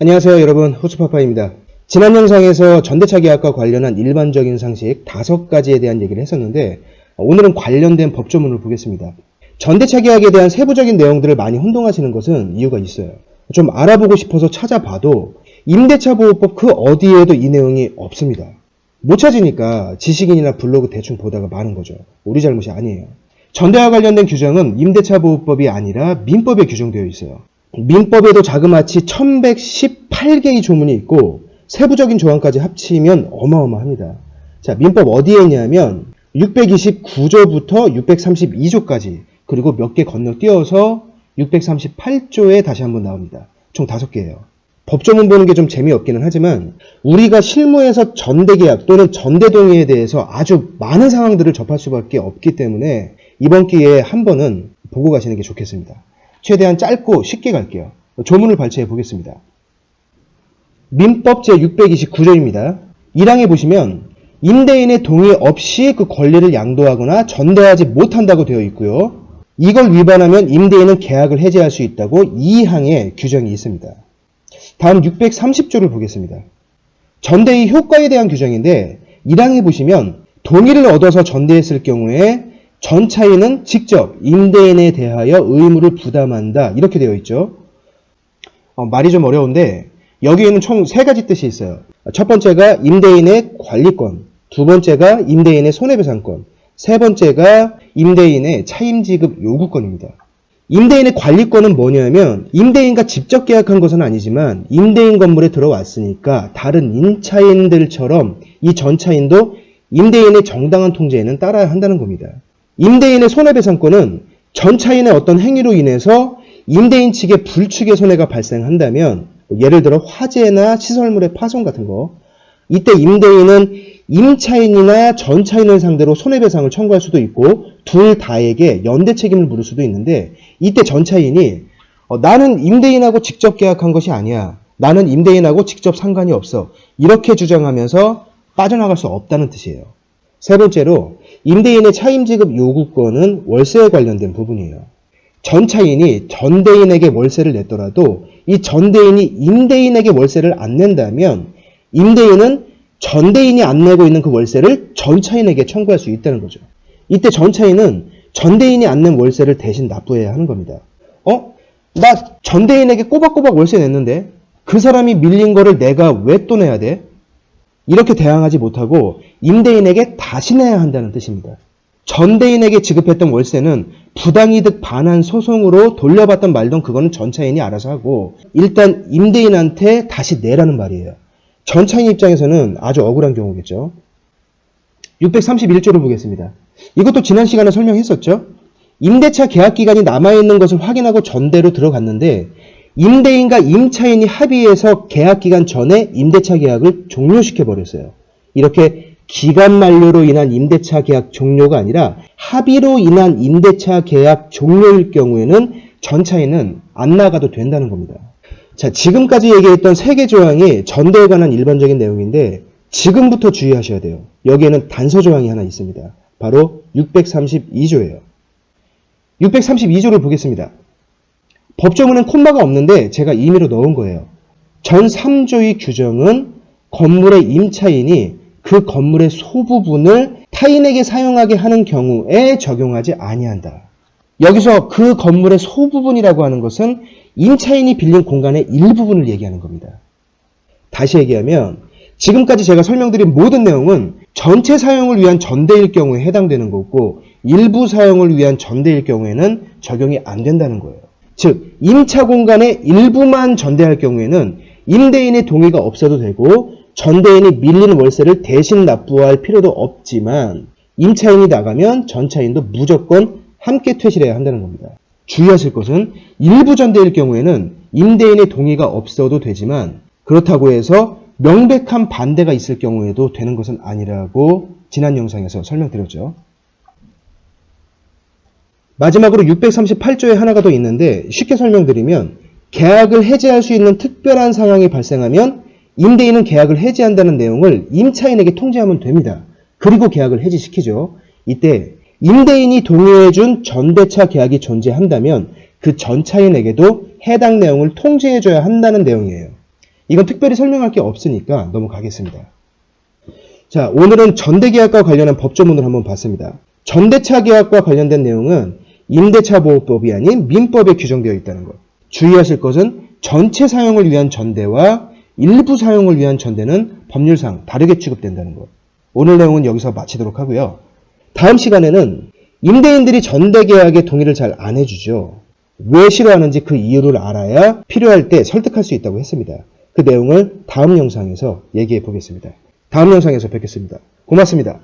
안녕하세요 여러분, 호수파파입니다. 지난 영상에서 전대차 계약과 관련한 일반적인 상식 5가지에 대한 얘기를 했었는데 오늘은 관련된 법조문을 보겠습니다. 전대차 계약에 대한 세부적인 내용들을 많이 혼동하시는 것은 이유가 있어요. 좀 알아보고 싶어서 찾아봐도 임대차보호법 그 어디에도 이 내용이 없습니다. 못 찾으니까 지식인이나 블로그 대충 보다가 마는 거죠. 우리 잘못이 아니에요. 전대와 관련된 규정은 임대차보호법이 아니라 민법에 규정되어 있어요. 민법에도 자그마치 1118개의 조문이 있고 세부적인 조항까지 합치면 어마어마합니다. 자, 민법 어디에 있냐면 629조부터 632조까지 그리고 몇 개 건너뛰어서 638조에 다시 한번 나옵니다. 총 5개예요. 법조문 보는 게 좀 재미없기는 하지만 우리가 실무에서 전대계약 또는 전대동의에 대해서 아주 많은 상황들을 접할 수밖에 없기 때문에 이번 기회에 한 번은 보고 가시는 게 좋겠습니다. 최대한 짧고 쉽게 갈게요. 조문을 발췌해 보겠습니다. 민법 제629조입니다. 1항에 보시면 임대인의 동의 없이 그 권리를 양도하거나 전대하지 못한다고 되어 있고요. 이걸 위반하면 임대인은 계약을 해지할 수 있다고 2항에 규정이 있습니다. 다음 630조를 보겠습니다. 전대의 효과에 대한 규정인데 1항에 보시면 동의를 얻어서 전대했을 경우에 전차인은 직접 임대인에 대하여 의무를 부담한다 이렇게 되어 있죠. 말이 좀 어려운데 여기에는 총 3가지 뜻이 있어요. 첫 번째가 임대인의 관리권, 두 번째가 임대인의 손해배상권, 세 번째가 임대인의 차임지급 요구권입니다. 임대인의 관리권은 뭐냐면 임대인과 직접 계약한 것은 아니지만 임대인 건물에 들어왔으니까 다른 임차인들처럼 이 전차인도 임대인의 정당한 통제에는 따라야 한다는 겁니다. 임대인의 손해배상권은 전차인의 어떤 행위로 인해서 임대인 측의 불축의 손해가 발생한다면 예를 들어 화재나 시설물의 파손 같은 거 이때 임대인은 임차인이나 전차인을 상대로 손해배상을 청구할 수도 있고 둘 다에게 연대 책임을 물을 수도 있는데 이때 전차인이 나는 임대인하고 직접 계약한 것이 아니야. 나는 임대인하고 직접 상관이 없어. 이렇게 주장하면서 빠져나갈 수 없다는 뜻이에요. 세 번째로 임대인의 차임지급 요구권은 월세에 관련된 부분이에요. 전차인이 전대인에게 월세를 냈더라도 이 전대인이 임대인에게 월세를 안 낸다면 임대인은 전대인이 안 내고 있는 그 월세를 전차인에게 청구할 수 있다는 거죠. 이때 전차인은 전대인이 안 낸 월세를 대신 납부해야 하는 겁니다. 나 전대인에게 꼬박꼬박 월세 냈는데 그 사람이 밀린 거를 내가 왜 또 내야 돼? 이렇게 대항하지 못하고 임대인에게 다시 내야 한다는 뜻입니다. 전대인에게 지급했던 월세는 부당이득 반환 소송으로 돌려받던 말던 그거는 전차인이 알아서 하고 일단 임대인한테 다시 내라는 말이에요. 전차인 입장에서는 아주 억울한 경우겠죠. 631조를 보겠습니다. 이것도 지난 시간에 설명했었죠. 임대차 계약 기간이 남아있는 것을 확인하고 전대로 들어갔는데 임대인과 임차인이 합의해서 계약 기간 전에 임대차 계약을 종료시켜버렸어요. 이렇게 기간 만료로 인한 임대차 계약 종료가 아니라 합의로 인한 임대차 계약 종료일 경우에는 전차인은 안 나가도 된다는 겁니다. 자, 지금까지 얘기했던 3개 조항이 전대에 관한 일반적인 내용인데 지금부터 주의하셔야 돼요. 여기에는 단서 조항이 하나 있습니다. 바로 632조예요. 632조를 보겠습니다. 법조문엔 콤마가 없는데 제가 임의로 넣은 거예요. 전 3조의 규정은 건물의 임차인이 그 건물의 소부분을 타인에게 사용하게 하는 경우에 적용하지 아니한다. 여기서 그 건물의 소부분이라고 하는 것은 임차인이 빌린 공간의 일부분을 얘기하는 겁니다. 다시 얘기하면 지금까지 제가 설명드린 모든 내용은 전체 사용을 위한 전대일 경우에 해당되는 거고 일부 사용을 위한 전대일 경우에는 적용이 안 된다는 거예요. 즉 임차 공간의 일부만 전대할 경우에는 임대인의 동의가 없어도 되고 전대인이 밀린 월세를 대신 납부할 필요도 없지만 임차인이 나가면 전차인도 무조건 함께 퇴실해야 한다는 겁니다. 주의하실 것은 일부 전대일 경우에는 임대인의 동의가 없어도 되지만 그렇다고 해서 명백한 반대가 있을 경우에도 되는 것은 아니라고 지난 영상에서 설명드렸죠. 마지막으로 638조에 하나가 더 있는데 쉽게 설명드리면 계약을 해지할 수 있는 특별한 상황이 발생하면 임대인은 계약을 해지한다는 내용을 임차인에게 통지하면 됩니다. 그리고 계약을 해지시키죠. 이때 임대인이 동의해준 전대차 계약이 존재한다면 그 전차인에게도 해당 내용을 통지해줘야 한다는 내용이에요. 이건 특별히 설명할 게 없으니까 넘어가겠습니다. 자, 오늘은 전대계약과 관련한 법조문을 한번 봤습니다. 전대차 계약과 관련된 내용은 임대차 보호법이 아닌 민법에 규정되어 있다는 것. 주의하실 것은 전체 사용을 위한 전대와 일부 사용을 위한 전대는 법률상 다르게 취급된다는 것. 오늘 내용은 여기서 마치도록 하고요. 다음 시간에는 임대인들이 전대계약에 동의를 잘 안 해주죠. 왜 싫어하는지 그 이유를 알아야 필요할 때 설득할 수 있다고 했습니다. 그 내용을 다음 영상에서 얘기해 보겠습니다. 다음 영상에서 뵙겠습니다. 고맙습니다.